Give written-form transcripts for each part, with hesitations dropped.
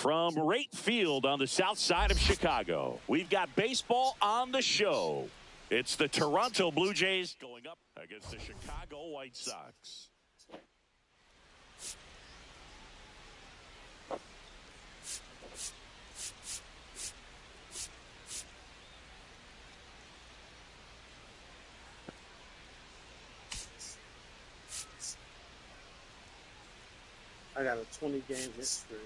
From right field on the south side of Chicago, we've got baseball on the show. It's the Toronto Blue Jays going up against the Chicago White Sox. I got a 20-game history.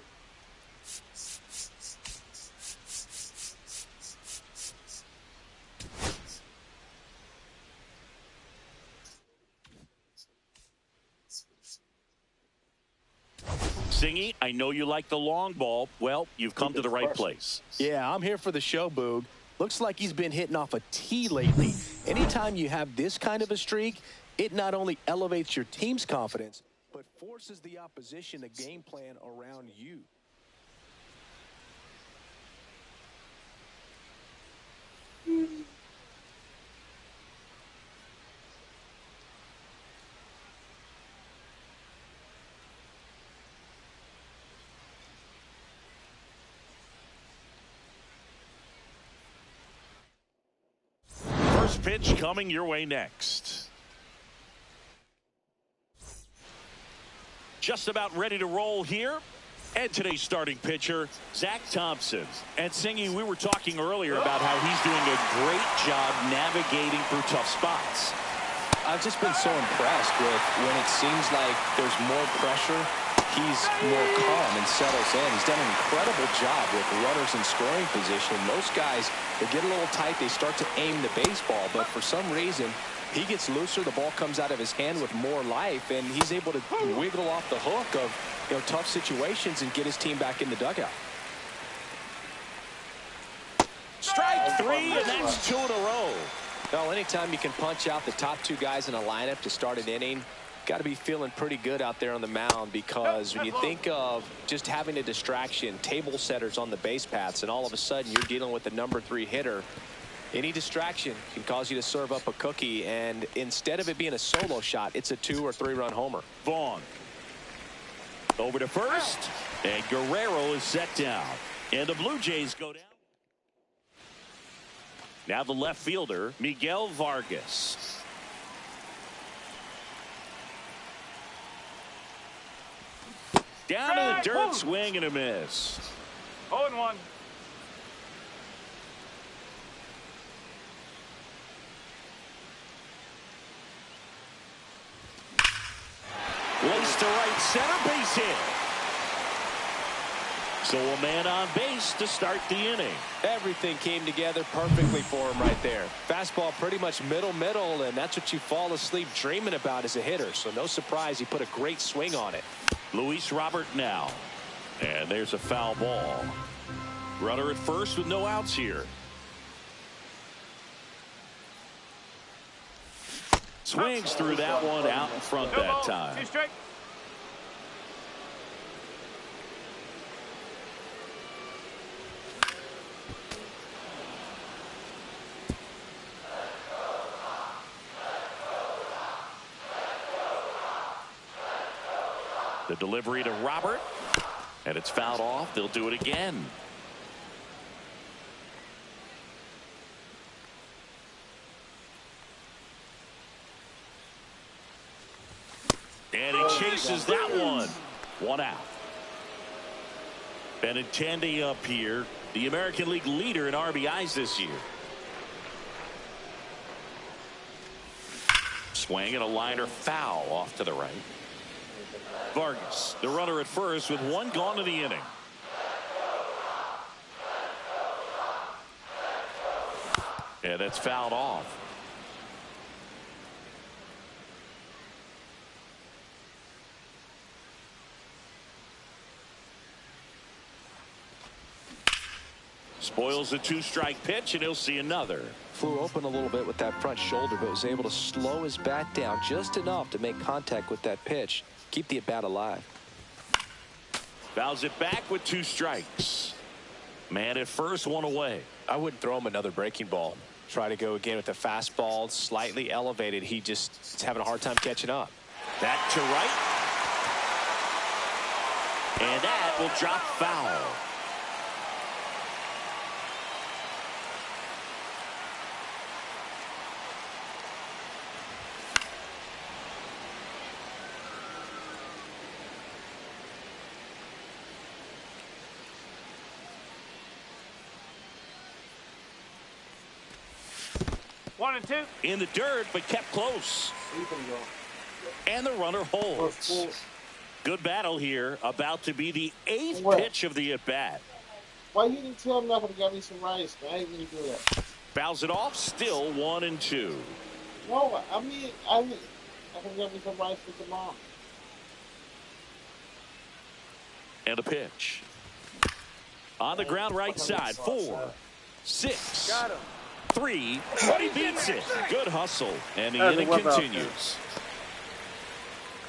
Singy, I know you like the long ball. Well, you've come to the right place. Yeah, I'm here for the show, Boog. Looks like he's been hitting off a tee lately. Anytime you have this kind of a streak, it not only elevates your team's confidence, but forces the opposition to game plan around you. First pitch coming your way next. Just about ready to roll here. And today's starting pitcher, Zach Thompson. And Singy, we were talking earlier about how he's doing a great job navigating through tough spots. I've just been so impressed with when it seems like there's more pressure, he's more calm and settles in. He's done an incredible job with runners in scoring position. Most guys, they get a little tight, they start to aim the baseball, but for some reason, he gets looser, the ball comes out of his hand with more life, and he's able to wiggle off the hook of tough situations and get his team back in the dugout. Strike three, and that's 2 in a row. Well, anytime you can punch out the top 2 guys in a lineup to start an inning, got to be feeling pretty good out there on the mound, because when you think of just having a distraction, table setters on the base paths, and all of a sudden you're dealing with the number 3 hitter, any distraction can cause you to serve up a cookie, and instead of it being a solo shot, it's a 2 or 3 run homer. Vaughn over to first, and Guerrero is set down, and the Blue Jays go down. Now the left fielder, Miguel Vargas. Down to the dirt, swing and a miss. 0-1. Lace to right center, base hit. So a man on base to start the inning. Everything came together perfectly for him right there. Fastball pretty much middle, and that's what you fall asleep dreaming about as a hitter. So no surprise he put a great swing on it. Luis Robert now. And there's a foul ball. Runner at first with no outs here. Swings through that one out in front that time. 2 strike. The delivery to Robert, and it's fouled off. They'll do it again. And he chases that one. 1 out. Benintendi up here, the American League leader in RBIs this year. Swing and a liner foul off to the right. Vargas, the runner at first with 1 gone in the inning. And that's fouled off. Spoils the 2-strike pitch, and he'll see another. Flew open a little bit with that front shoulder, but was able to slow his bat down just enough to make contact with that pitch. Keep the at-bat alive. Fouls it back with 2 strikes. Man at first, 1 away. I wouldn't throw him another breaking ball. Try to go again with the fastball, slightly elevated. He just is having a hard time catching up. Back to right. And that will drop foul. One and two. In the dirt, but kept close. And the runner holds. Good battle here. About to be the 8th pitch of the at-bat. Why you didn't tell me I would have got me some rice, man? I didn't do that. Fouls it off. Still 1-2. No, I mean, I could have got me some rice for tomorrow. And a pitch. On the ground right side. 4, 6, 3. But he beats it. Good hustle. And the inning continues.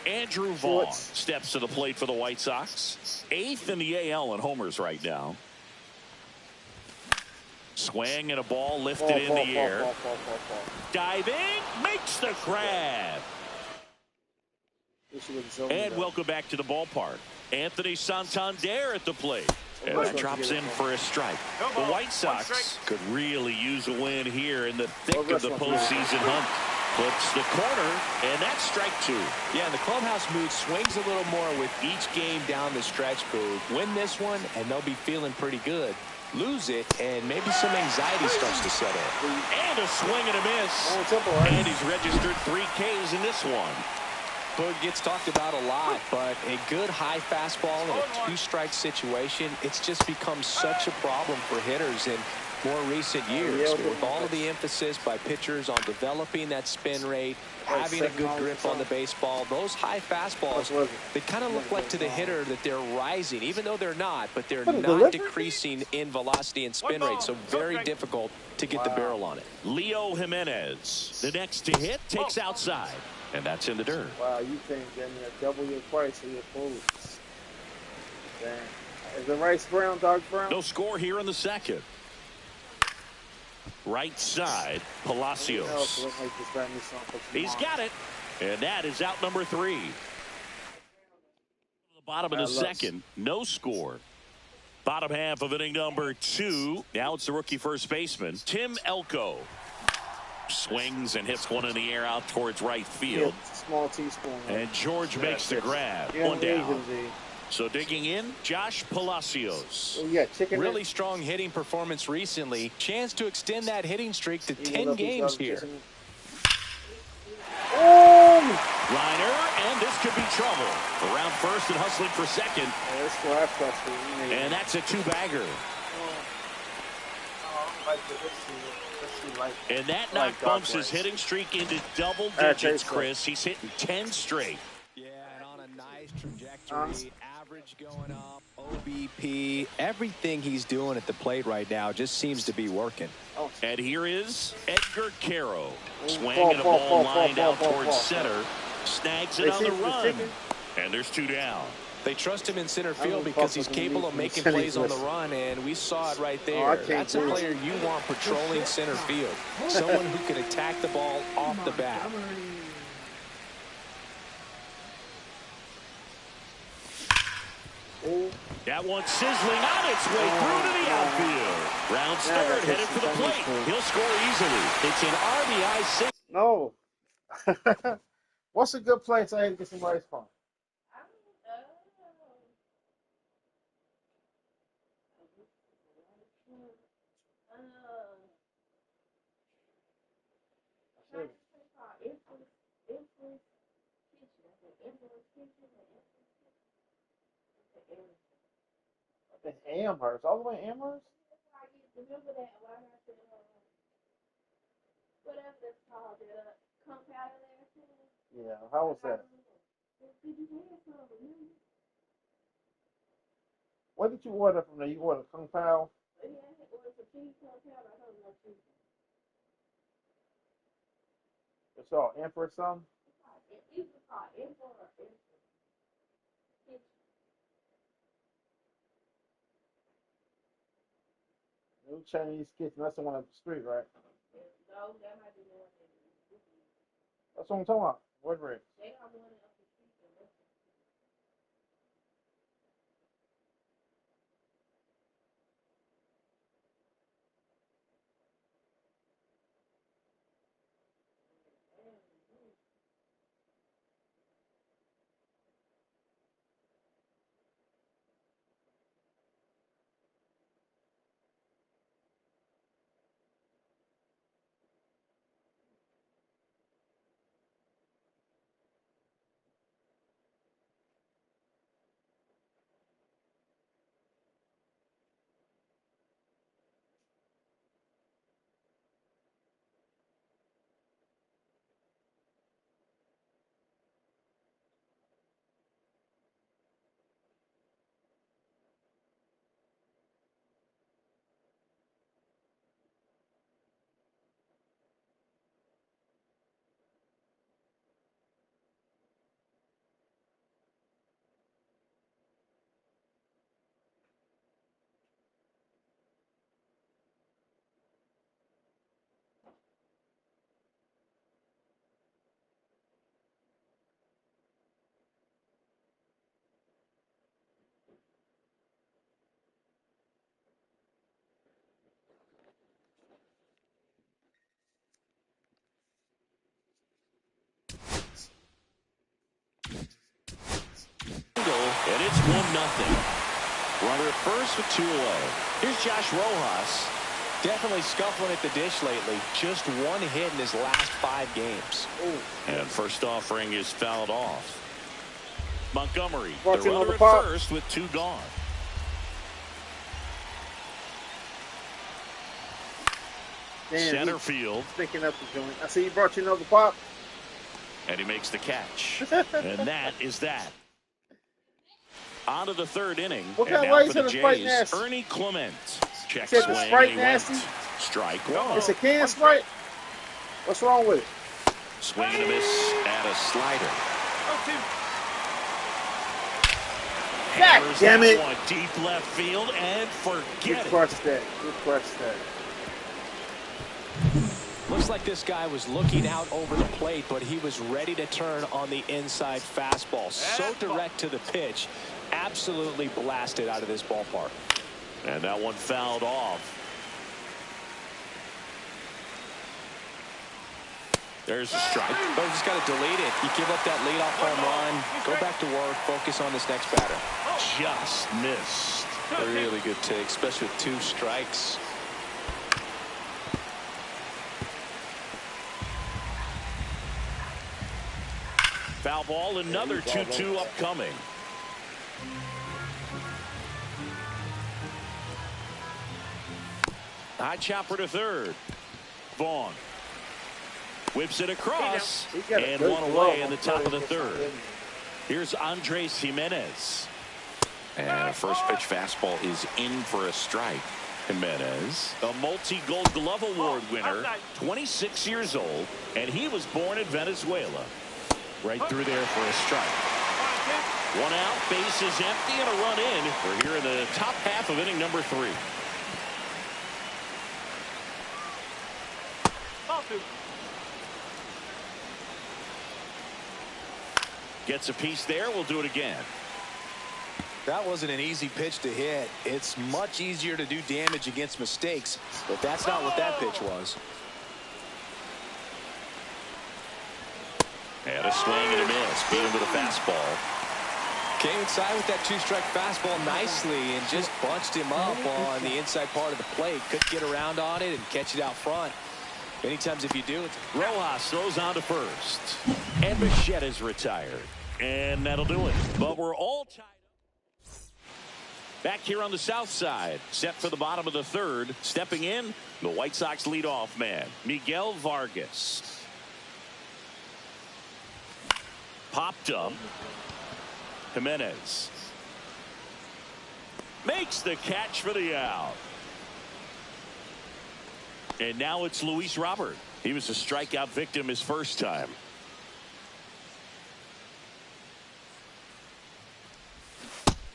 Andrew Vaughn steps to the plate for the White Sox. 8th in the AL in homers right now. Swing and a ball lifted in the air. Diving, makes the grab. And welcome back to the ballpark. Anthony Santander at the plate. And that drops in for a strike. The White Sox could really use a win here in the thick of the postseason hunt. Flips the corner, and that's strike 2. Yeah, and the clubhouse mood swings a little more with each game down the stretch, Boog. Win this one, and they'll be feeling pretty good. Lose it, and maybe some anxiety starts to set in. And a swing and a miss. And he's registered 3 Ks in this one. Boog gets talked about a lot, but a good high fastball in a 2-strike situation, it's just become such a problem for hitters in more recent years. With all of the emphasis by pitchers on developing that spin rate, having a good grip on the baseball, those high fastballs, they kind of look like to the hitter that they're rising, even though they're not, but they're not decreasing in velocity and spin rate, so very difficult to get the barrel on it. Leo Jimenez, the next to hit, takes outside, and that's in the dirt. Wow, you think that double your price of your foods. Is the rice brown, dark brown? No score here in the second. Right side, Palacios. He's got it, and that is out number 3. The bottom of the second, no score. Bottom half of inning number 2. Now it's the rookie first baseman, Tim Elko. Swings and hits one in the air out towards right field. Small teaspoon. And George makes the grab. One down. So digging in, Josh Palacios. Really strong hitting performance recently. Chance to extend that hitting streak to 10 games here. Liner, and this could be trouble. Around first and hustling for second. And that's a 2-bagger. And that knock bumps his hitting streak into double digits, Chris. He's hitting 10 straight. Yeah, and on a nice trajectory. Average going up, OBP, everything he's doing at the plate right now just seems to be working. And here is Edgar Caro. Swing and a ball lined out towards center. Snags it on the run. And there's 2 down. They trust him in center field because he's capable of making plays on the run, and we saw it right there. That's a player you want patrolling center field. Someone who can attack the ball off the bat. That one sizzling on its way through to the outfield. Rounds third, headed for the plate. He'll score easily. It's an RBI single. No. What's a good place I can get some rice from? In Amherst, all the way in Amherst? Remember that whatever that's called, compound there? Yeah, how was that? What did you order from there? You ordered Kung Pao? Yeah, I ordered some cheese compound. I don't know cheese. It's all Emperor something? It's called Emperor or Emperor. New Chinese kitchen. That's the one up the street, right? No, that might be the one. That's what I'm talking about. Woodbridge. They are the one up the street. Runner at first with 2 away. Here's Josh Rojas. Definitely scuffling at the dish lately. Just 1 hit in his last 5 games. And first offering is fouled off. Montgomery, the Watching on runner the at pop. first with 2 gone. Damn, Center field. Sticking up the joint. I see you brought you another pop. And he makes the catch. And that is that. On to the 3rd inning. What And kind of now way for is the it a Sprite Jays, nasty? Ernie Clement. Check Said swing. the Sprite And he went. nasty? Strike 1. It's a can Sprite. What's wrong with it? Swing and a miss at a slider. God Hammers damn that it. one deep left field and You forget it. crushed that. You crushed that. Looks like this guy was looking out over the plate, but he was ready to turn on the inside fastball. So direct to the pitch. Absolutely blasted out of this ballpark. And that one fouled off. There's a strike. But you just got to delete it. You give up that leadoff home run. Go back to work. Focus on this next batter. Just missed. A really good take, especially with 2 strikes. Foul ball, another 2-2 upcoming. High chopper to 3rd. Vaughn whips it across and 1 away in the top of the 3rd. Here's Andres Jimenez. And a first pitch fastball is in for a strike. Jimenez, a multi-Gold Glove Award winner, 26 years old, and he was born in Venezuela. Right through there for a strike. 1 out, base is empty, and a run in. We're here in the top half of inning number 3. Gets a piece there. We'll do it again. That wasn't an easy pitch to hit. It's much easier to do damage against mistakes, but that's not what that pitch was. And a swing and a miss. Beat him with a fastball. Came inside with that 2-strike fastball nicely and just bunched him up on the inside part of the plate. Couldn't get around on it and catch it out front. Many times if you do, it's Rojas throws on to first. And Bichette is retired. And that'll do it. But we're all tied up. Back here on the south side. Set for the bottom of the 3rd. Stepping in, the White Sox leadoff man, Miguel Vargas. Popped up. Jimenez makes the catch for the out. And now it's Luis Robert. He was a strikeout victim his first time.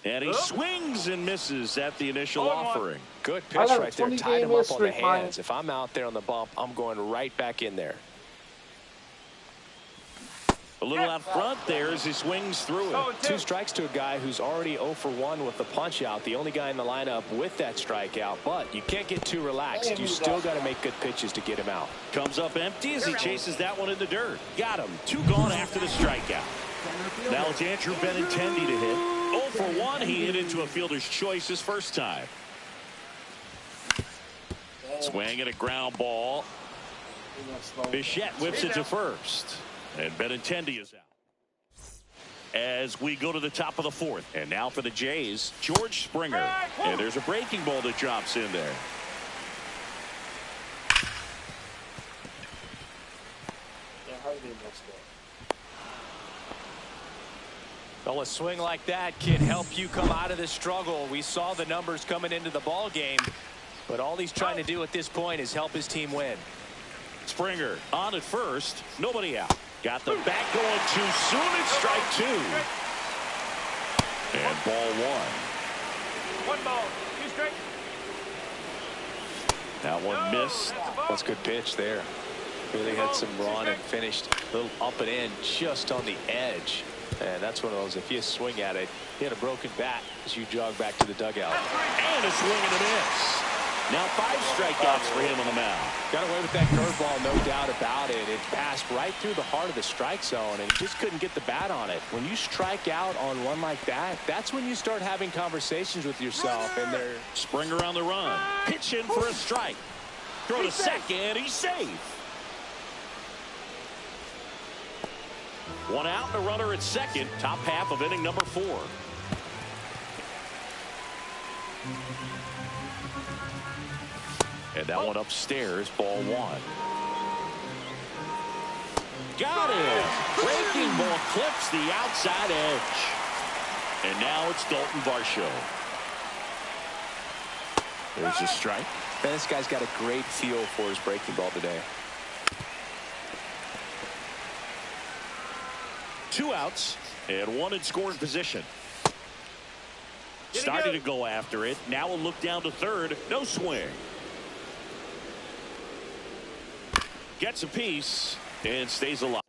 And he swings and misses at the initial offering. good pitch right there. Tied him up on the hands. If I'm out there on the bump, I'm going right back in there. A little out front there as he swings through it. 2 strikes to a guy who's already 0 for 1 with the punch out. The only guy in the lineup with that strikeout. But you can't get too relaxed. You still got to make good pitches to get him out. Comes up empty as he chases that one in the dirt. Got him. 2 gone after the strikeout. Now it's Andrew Benintendi to hit. 0 for 1. He hit into a fielder's choice his first time. Swing and a ground ball. Bichette whips it to first. And Benintendi is out. As we go to the top of the 4th. And now for the Jays, George Springer. And there's a breaking ball that drops in there. Well, a swing like that can help you come out of the struggle. We saw the numbers coming into the ball game. But all he's trying to do at this point is help his team win. Springer on at first. Nobody out. Got the bat going too soon. It's strike 2. And ball 1. 1 ball, 2 strikes. That one missed. That's a good pitch there. Really had some run and finished a little up and in just on the edge. And that's one of those, if you swing at it, hit a broken bat as you jog back to the dugout. And a swing and a miss. Now 5 strikeouts for him on the mound. Got away with that curveball, no doubt about it. It passed right through the heart of the strike zone, and he just couldn't get the bat on it. When you strike out on one like that, that's when you start having conversations with yourself. And they're Springer on the run. Pitch in for a strike. Throw to second. He's safe. 1 out and a runner at second. Top half of inning number 4. And that one upstairs, ball 1. Got it. Breaking ball clips the outside edge. And now it's Dalton Varsho. There's a strike. Man, this guy's got a great feel for his breaking ball today. 2 outs and 1 in scoring position. Started to go after it. Now we'll look down to third. No swing. Gets a piece and stays alive.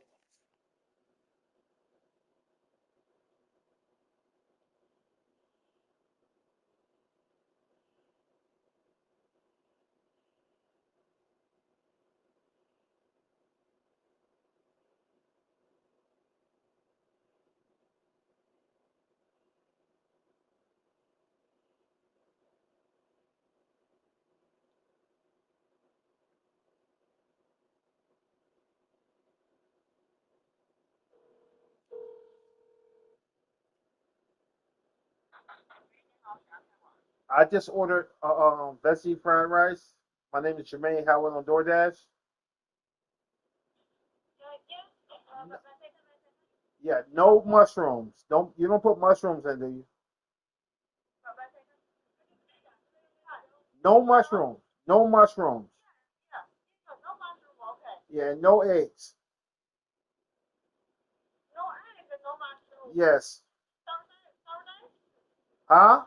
I just ordered veggie fried rice. My name is Jermaine Howard on DoorDash. Yeah, no mushrooms. You don't put mushrooms in, do you? No mushrooms. No mushrooms. Yeah, no eggs. Yes. Huh?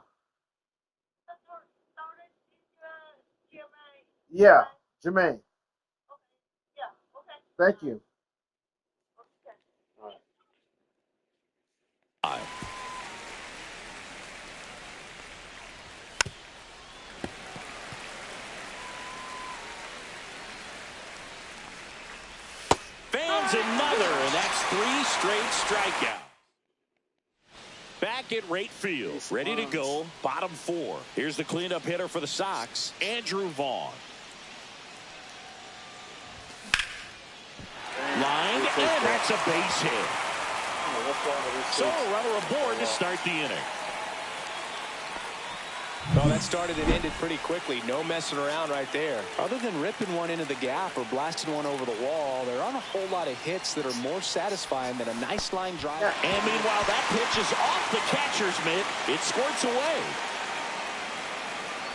Yeah, Jermaine. Thank you. Fans another, and that's 3 straight strikeouts. Back at right field, ready to go, bottom 4. Here's the cleanup hitter for the Sox, Andrew Vaughn. Lined, and that's a base hit. So a runner aboard to start the inning. Well, that started and ended pretty quickly. No messing around right there. Other than ripping one into the gap or blasting one over the wall, there aren't a whole lot of hits that are more satisfying than a nice line drive. And meanwhile, that pitch is off the catcher's mitt. It squirts away.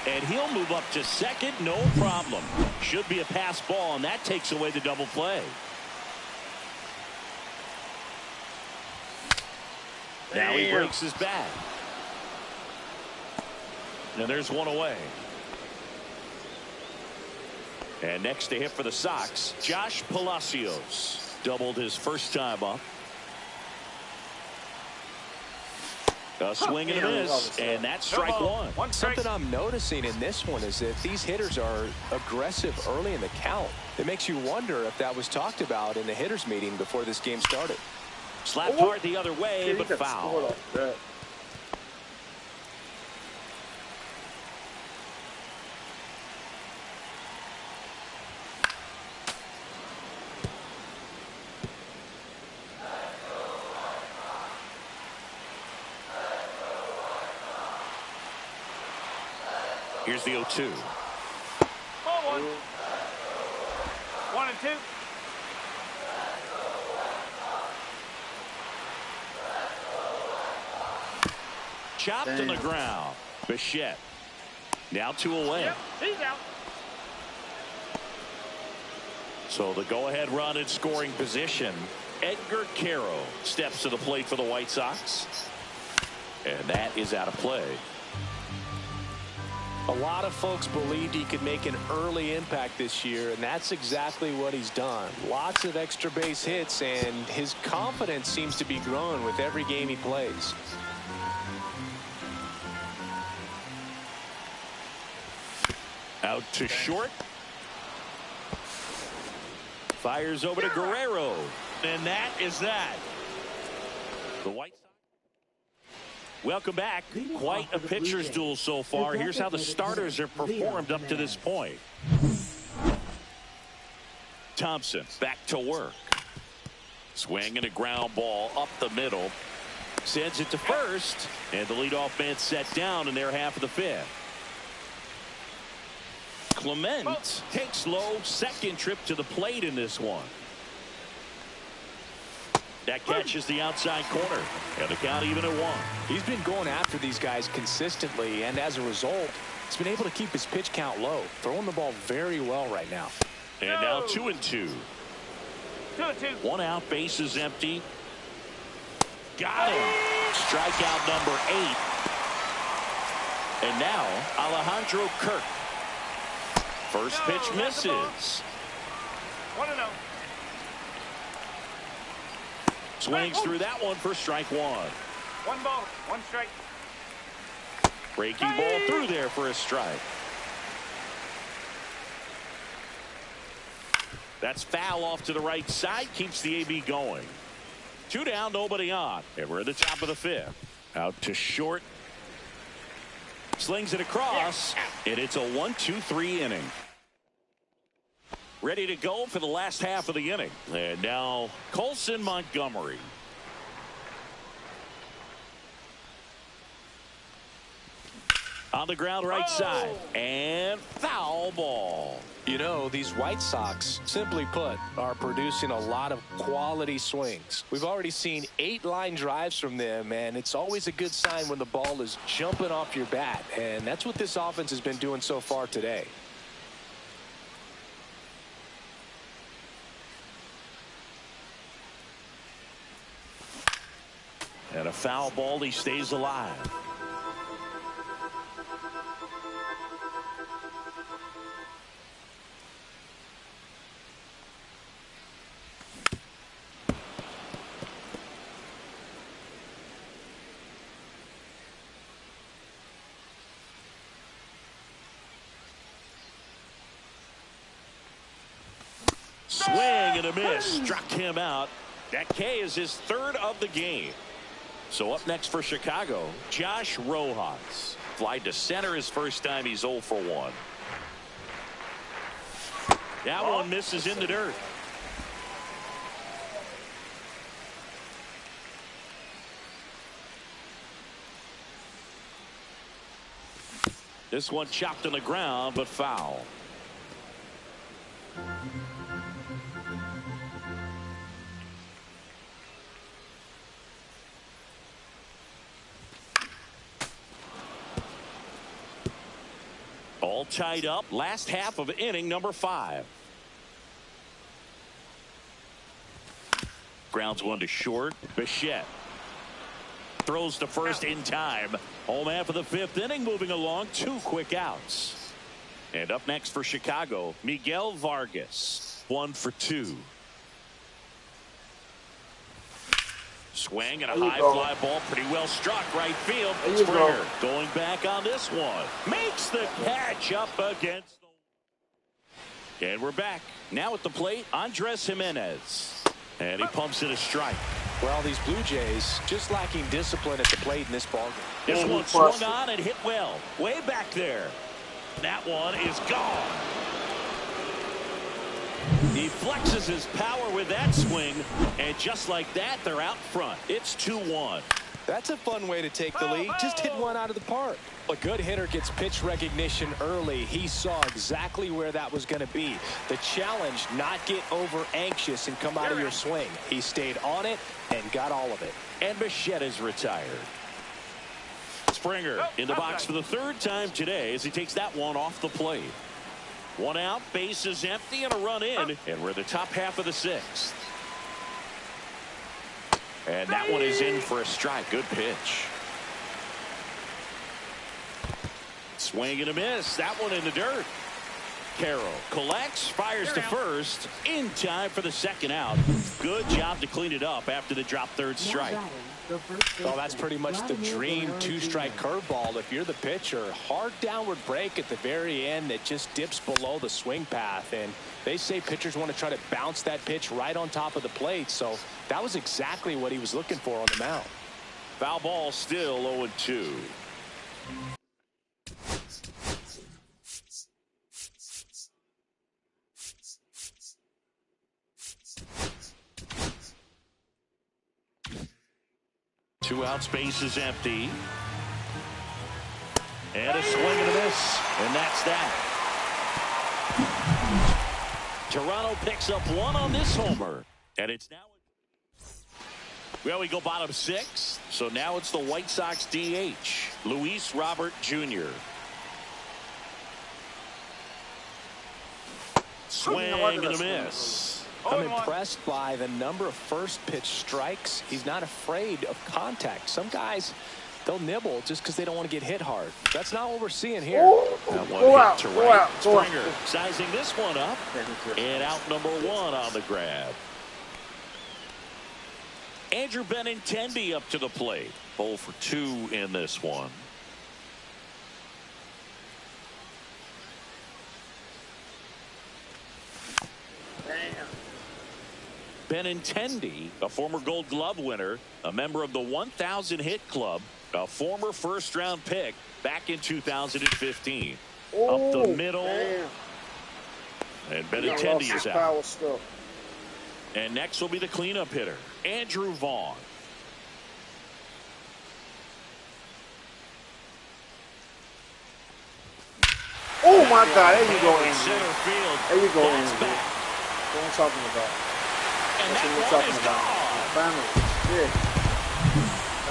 And he'll move up to second, no problem. Should be a pass ball, and that takes away the double play. Now he breaks his bat. And there's one away. And next to hit for the Sox, Josh Palacios. Doubled his first time up. A swing and a miss, and that's strike one. Something I'm noticing in this one is that these hitters are aggressive early in the count. It makes you wonder if that was talked about in the hitters meeting before this game started. Slapped hard the other way, but foul. Here's the 0-2. Ball 1. 1 and 2. Chopped to the ground. Bichette. Now 2 away. Yep, he's out. So the go-ahead run in scoring position. Edgar Caro steps to the plate for the White Sox. And that is out of play. A lot of folks believed he could make an early impact this year, and that's exactly what he's done. Lots of extra base hits, and his confidence seems to be growing with every game he plays. Out to short. Fires over to Guerrero. And that is that. The White Sox. Welcome back. Quite a pitcher's duel so far. Here's how the starters have performed up to this point. Thompson back to work. Swinging a ground ball up the middle. Sends it to first. And the leadoff man set down in their half of the fifth. Clement takes low. Second trip to the plate in this one. That catches the outside corner. And the count even at 1. He's been going after these guys consistently, and as a result, he's been able to keep his pitch count low. Throwing the ball very well right now. And now 2-2. 2-2. 1 out, bases empty. Got him. Strikeout number 8. And now Alejandro Kirk. First pitch misses. 1-0. Swings through that one for strike 1. 1 ball, 1 strike. Breaking ball through there for a strike. That's foul off to the right side. Keeps the AB going. 2 down, nobody on. And we're at the top of the 5th. Out to short. Slings it across. And it's a 1-2-3 inning. Ready to go for the last half of the inning. And now Colson Montgomery. On the ground right side. And foul ball. You know, these White Sox, simply put, are producing a lot of quality swings. We've already seen 8 line drives from them, and it's always a good sign when the ball is jumping off your bat. And that's what this offense has been doing so far today. And a foul ball, he stays alive. Swing and a miss. Struck him out. That K is his 3rd of the game. So up next for Chicago, Josh Rojas. Fly to center his first time. He's 0 for 1. That one misses in the dirt. This one chopped on the ground, but foul. All tied up. Last half of inning number 5. Grounds one to short. Bichette throws to first in time. Home half of the 5th inning moving along. 2 quick outs. And up next for Chicago, Miguel Vargas. 1 for 2. Swing and a high fly ball, pretty well struck right field. Springer going back on this one. Makes the catch up against the... And we're back. Now at the plate, Andres Jimenez. And he pumps it a strike. Well, these Blue Jays just lacking discipline at the plate in this ballgame. This one swung on and hit well. Way back there. That one is gone. He flexes his power with that swing, and just like that, they're out front. It's 2-1. That's a fun way to take the lead. Just hit one out of the park. A good hitter gets pitch recognition early. He saw exactly where that was going to be. The challenge, not get over anxious and come out of your swing. He stayed on it and got all of it. And Bichette is retired. Springer in the box for the 3rd time today as he takes that one off the plate. 1 out, bases empty, and a run in, and we're the top half of the 6th. And that one is in for a strike. Good pitch. Swing and a miss. That one in the dirt. Carroll collects, fires to first, in time for the 2nd out. Good job to clean it up after the drop 3rd strike. Well, that's pretty much the dream two-strike curveball if you're the pitcher. Hard downward break at the very end that just dips below the swing path. And they say pitchers want to try to bounce that pitch right on top of the plate. So that was exactly what he was looking for on the mound. Foul ball, still 0-2. Two out, space is empty. And a swing and a miss. And that's that. Toronto picks up one on this homer. And it's now. Well, we go bottom 6. So now it's the White Sox DH, Luis Robert Jr. Swing and a miss. I'm impressed by the number of first pitch strikes. He's not afraid of contact. Some guys, they'll nibble just because they don't want to get hit hard. That's not what we're seeing here. That one hit to right. Springer sizing this one up. And out number 1 on the grab. Andrew Benintendi up to the plate. 0 for 2 in this one. Benintendi, a former Gold Glove winner, a member of the 1,000 hit club, a former first-round pick back in 2015. Up the middle. Damn. And Benintendi is out. And next will be the cleanup hitter, Andrew Vaughn. Oh my God! There you go, Andrew. Center field. There you go, That's Andrew. back. What I'm talking about. And That's that what we're one talking is about. gone. Finally. Yeah.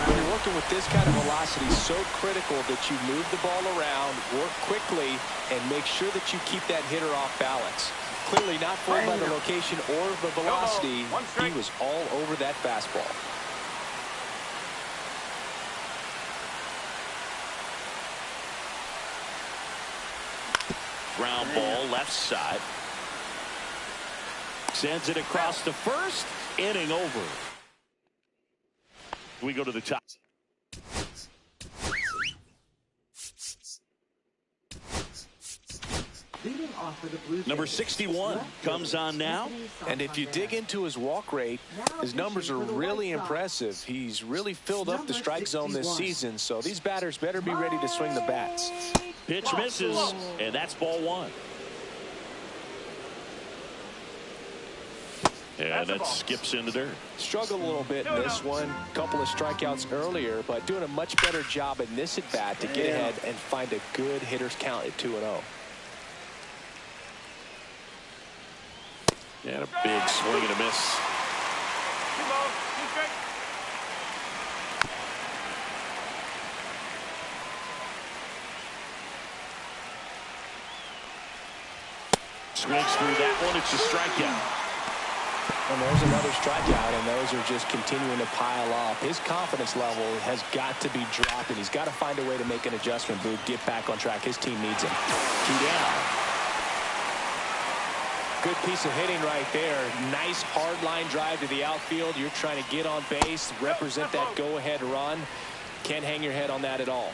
When you're working with this kind of velocity, so critical that you move the ball around, work quickly, and make sure that you keep that hitter off balance. Clearly not fooled by the location or the velocity. He was all over that fastball. Ground ball left side. Sends it across to first. Inning over. We go to the top. Number 61 comes on now. And if you dig into his walk rate, his numbers are really impressive. He's really filled up the strike zone this season, so these batters better be ready to swing the bats. Pitch misses, and that's ball 1. And that skips in the dirt. Struggled a little bit in this one. Couple of strikeouts earlier, but doing a much better job in this at bat to get ahead and find a good hitter's count at 2-0. And a big swing and a miss. Swings through that one. It's a strikeout. And there's another strikeout, and those are just continuing to pile up. His confidence level has got to be dropping. He's got to find a way to make an adjustment, Boog, get back on track. His team needs him. 2 down. Good piece of hitting right there. Nice hard line drive to the outfield. You're trying to get on base, represent that go-ahead run. Can't hang your head on that at all.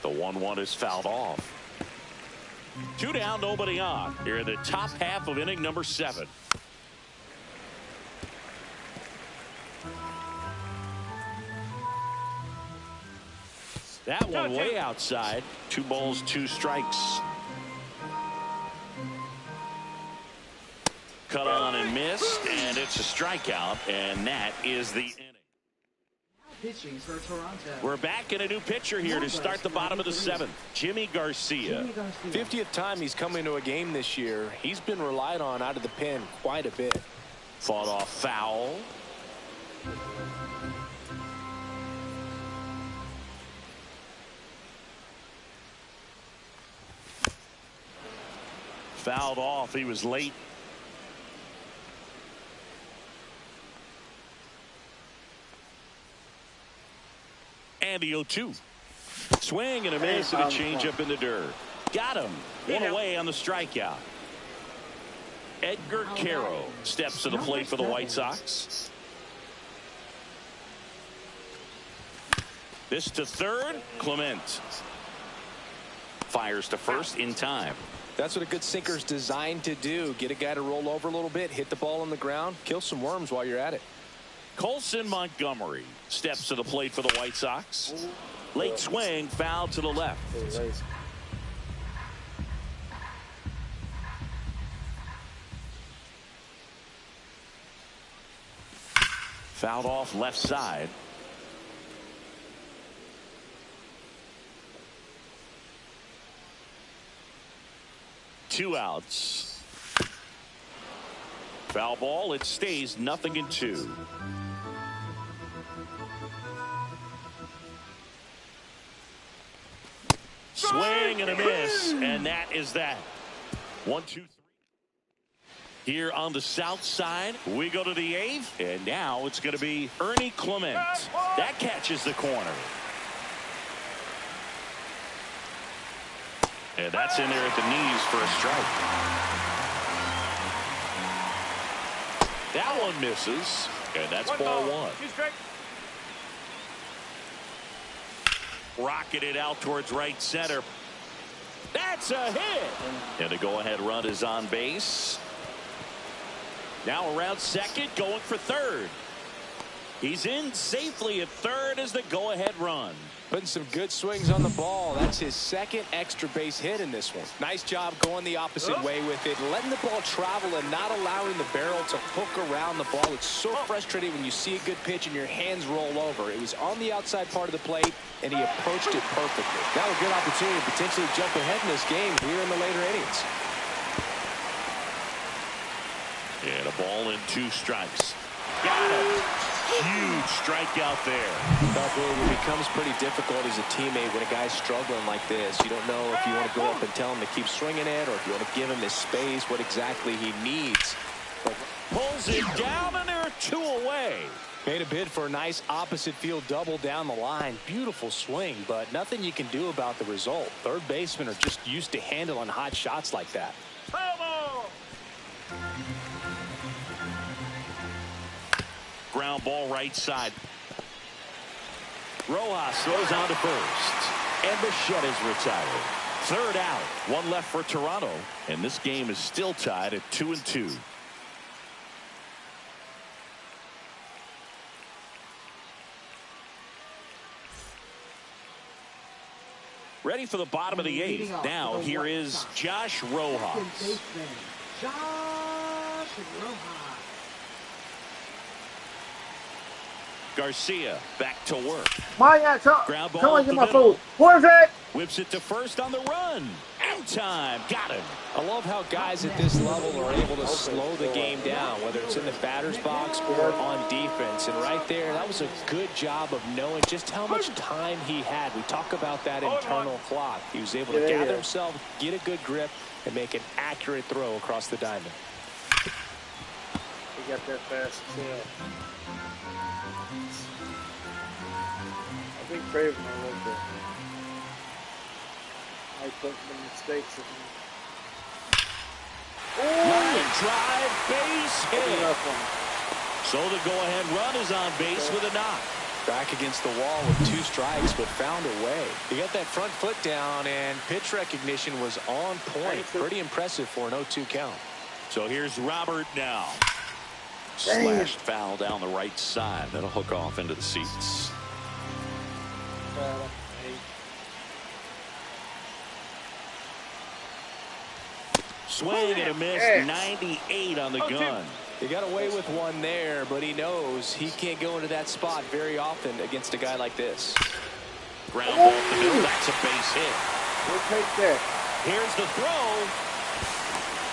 The 1-1 is fouled off. 2 down, nobody on. Here in the top half of inning number 7. That one way outside. 2 balls, 2 strikes. Cut on and missed, and it's a strikeout, and that is the inning. Pitching for Toronto. We're back in a new pitcher here to start the bottom of the 7th. Jimmy Garcia. 50th time he's come into a game this year. He's been relied on out of the pen quite a bit. Fought off foul. Fouled off. He was late. And the 0-2. Swing and a miss and a changeup in the dirt. Got him. One away on the strikeout. Edgar Caro steps to the plate for the White Sox. This to third. Clement fires to first in time. That's what a good sinker's designed to do. Get a guy to roll over a little bit, hit the ball on the ground, kill some worms while you're at it. Colson Montgomery steps to the plate for the White Sox. Late swing, foul to the left. Fouled off left side. Two outs. Foul ball. It stays 0-2. Swing and a miss, and that is that. 1, 2, 3. Here on the south side, we go to the 8th, and now it's going to be Ernie Clement. That catches the corner. And that's in there at the knees for a strike. That one misses, and that's ball 1. Rocketed out towards right center. That's a hit. And the go-ahead run is on base. Now around second, going for third. He's in safely at third as the go-ahead run. Putting some good swings on the ball. That's his second extra base hit in this one. Nice job going the opposite way with it, letting the ball travel and not allowing the barrel to hook around the ball. It's so frustrating when you see a good pitch and your hands roll over. It was on the outside part of the plate, and he approached it perfectly. Now a good opportunity to potentially jump ahead in this game here in the later innings. And a ball and 2 strikes. Got him. Huge strikeout there. It becomes pretty difficult as a teammate when a guy's struggling like this. You don't know if you want to go up and tell him to keep swinging it, or if you want to give him his space, what exactly he needs. Pulls it down, and there are 2 away. Made a bid for a nice opposite field double down the line. Beautiful swing, but nothing you can do about the result. Third basemen are just used to handling hot shots like that. Ground ball right side. Rojas throws on to first. And Bichette is retired. Third out. 1 left for Toronto. And this game is still tied at 2-2. Ready for the bottom of the 8th. Now here is Josh Rojas. Josh Rojas. Garcia back to work. Ground ball. Come on, get my food. What is that? Whips it to first on the run. Out time. Got him. I love how guys at this level are able to slow the game down, whether it's in the batter's box or on defense. And right there, that was a good job of knowing just how much time he had. We talk about that internal clock. He was able to gather himself, get a good grip, and make an accurate throw across the diamond. He got that fast tail. I think Craven a little bit. I put the mistakes in. Line drive, base hit. So the go-ahead run is on base with a knock. Back against the wall with 2 strikes, but found a way. He got that front foot down, and pitch recognition was on point. Pretty impressive for an 0-2 count. So here's Robert now. Slashed foul down the right side. That'll hook off into the seats. Swing and a miss. 98 on the gun. He got away with one there, but he knows he can't go into that spot very often against a guy like this. Ground ball to the middle. That's a base hit. We'll take that. Here's the throw.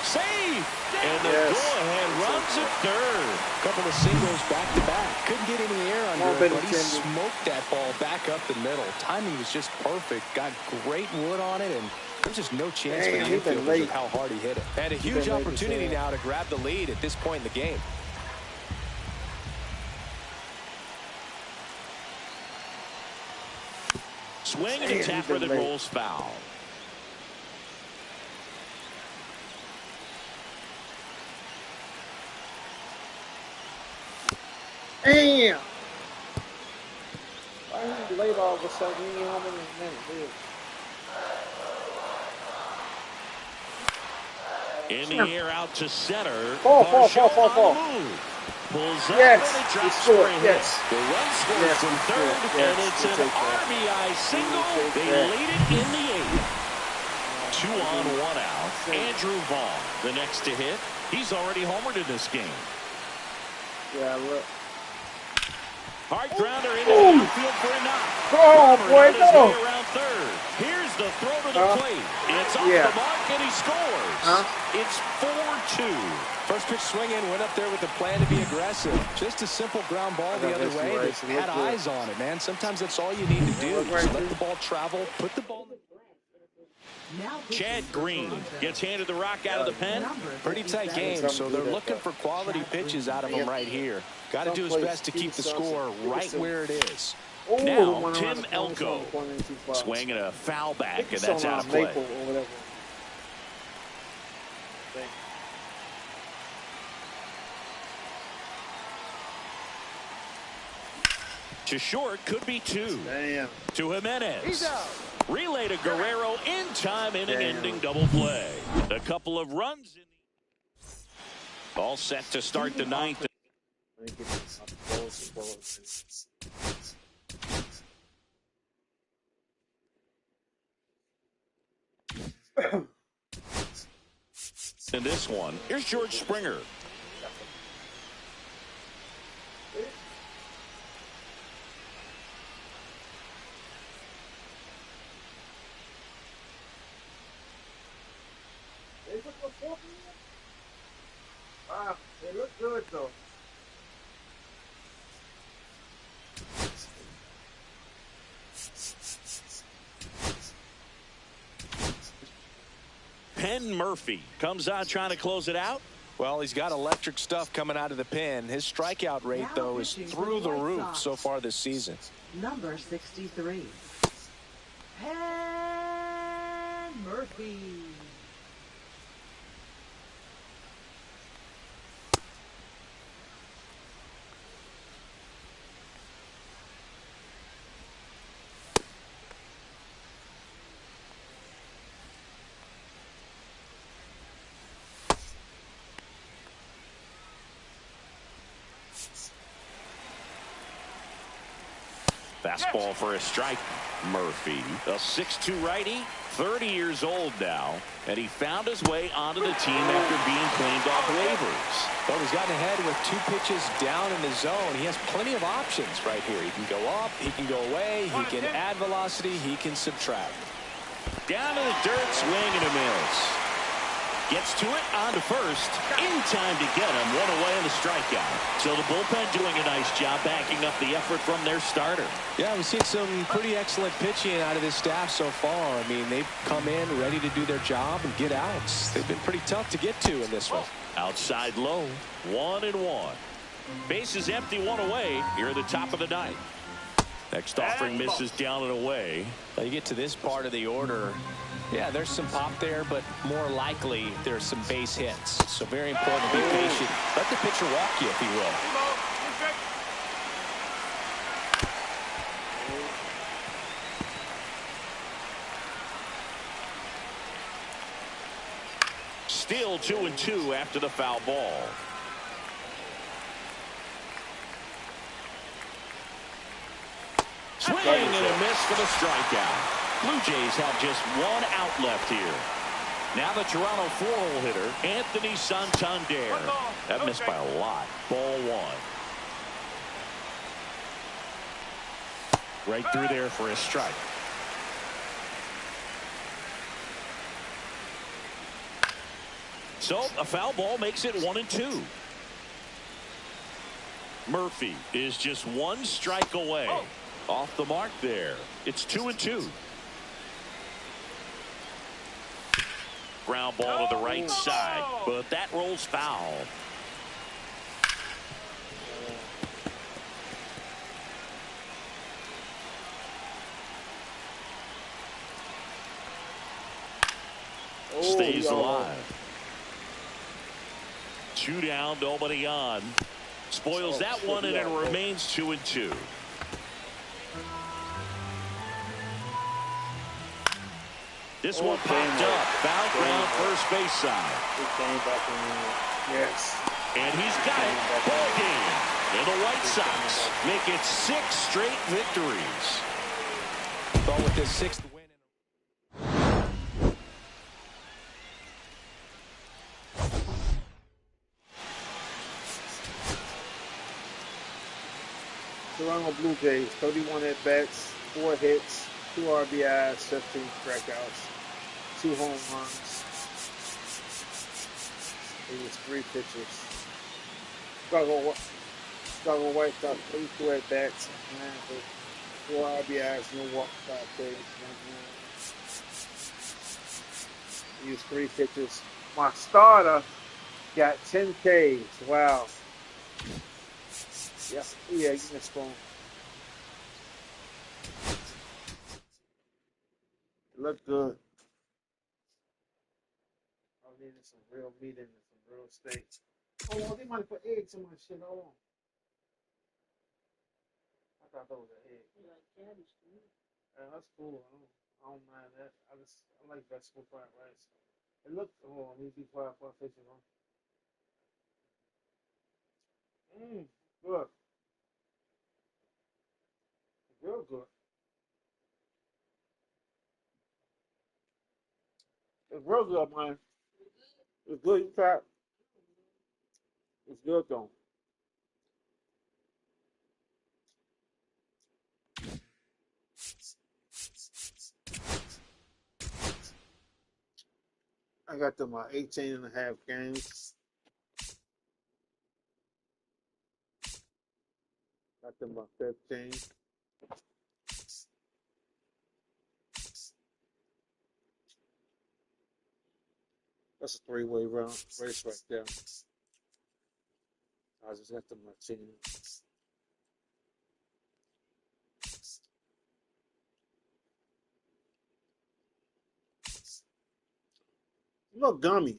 Save. And the go-ahead runs at third. Couple of singles back-to-back. Couldn't get any air under it, but he smoked that ball back up the middle. Timing was just perfect. Got great wood on it, and there's just no chance for the infielders of how hard he hit it. And a huge opportunity now to grab the lead at this point in the game. swing and a tapper that rolls foul. Damn. Why he late all of a sudden? He ain't home in a minute, dude. In the air out to center. Fall. Pulls up Yes, and it he drops scored. for a hit. Yes. The run scores Yes, from he third, scored. and Yes, it's we'll an take that. RBI single. We'll take They that. lead it in the 8th. 2 on, 1 out. Andrew Vaughn, the next to hit. He's already homered in this game. Yeah, look. Hard grounder into the outfield for a knock. Oh, boy, On his no. way around third. Here's the throw to the plate. It's off the mark, and he scores. It's 4-2. First pitch swinging, went up there with the plan to be aggressive. Just a simple ground ball the other way. They had eyes on it, man. Sometimes that's all you need to do. Just let the ball travel, put the ball in. Chad Green gets handed the rock out of the pen. Pretty tight game, so they're looking for quality pitches out of him right here. Got to do his best to keep the score right where it is. Now, Tim Elko swinging a foul back, and that's out of play. To short, could be 2. Damn. To Jimenez. He's out. Relay to Guerrero in time, inning-ending double play. A couple of runs. All set to start the 9th. In this one, here's George Springer. Wow, they look good though. Penn Murphy comes out trying to close it out. Well, he's got electric stuff coming out of the pen. His strikeout rate, though, is through the roof so far this season. Number 63. Penn Murphy. Fastball for a strike. Murphy, a 6'2" righty, 30 years old now, and he found his way onto the team after being claimed off waivers. Well, he's gotten ahead with 2 pitches down in the zone. He has plenty of options right here. He can go up, he can go away, he can add velocity, he can subtract. Down to the dirt, swing and a miss. Gets to it on to first. In time to get him. 1 away on the strikeout. So the bullpen doing a nice job backing up the effort from their starter. Yeah, we've seen some pretty excellent pitching out of this staff so far. I mean, they've come in ready to do their job and get outs. They've been pretty tough to get to in this one. Outside low. 1-1. Bases empty, 1 away here at the top of the 9th. Next offering misses down and away. Now you get to this part of the order. Yeah, there's some pop there, but more likely there's some base hits. So very important to be patient. Let the pitcher walk you, if he will. Still 2-2 after the foul ball. Swing and a miss for the strikeout. Blue Jays have just 1 out left here. Now the Toronto 4-hole hitter, Anthony Santander. That missed by a lot. Ball 1. Right through there for a strike. So a foul ball makes it 1-2. Murphy is just 1 strike away. Off the mark there. It's 2-2. Ground ball to the right side, but that rolls foul. stays y'all. alive. 2 down, nobody on. Spoils that one, and it remains 2-2. This one popped up. Foul ground, first base side. Yes. And he's got it. Ball game. And the White Sox make it 6 straight victories. But with this 6th win. Toronto Blue Jays, 31 at-bats, 4 hits, 2 RBIs, 15 strikeouts, 2 home runs. It was 3 pitches. Chicago White Sox, 32 at-bats, 9 hits, 4 RBIs, no walks, 5 Ks, 1 run. He used 3 pitches. My starter got 10 Ks. Wow. Yeah, give me a spoon. It looked good. I needed some real meat in it, some real steak. Hold on, they might put eggs in my shit. Hold on. I thought that was an egg. Yeah, that's cool. I don't mind that. I like vegetable fried rice. It looked. Hold on, let me be quiet for a second. Good. Real good. It's real good, man. It's good. You try it. It's good though. I got them 18 and a half games. Got them 15. That's a 3-way round race right there. I just got them 10. Look gummy.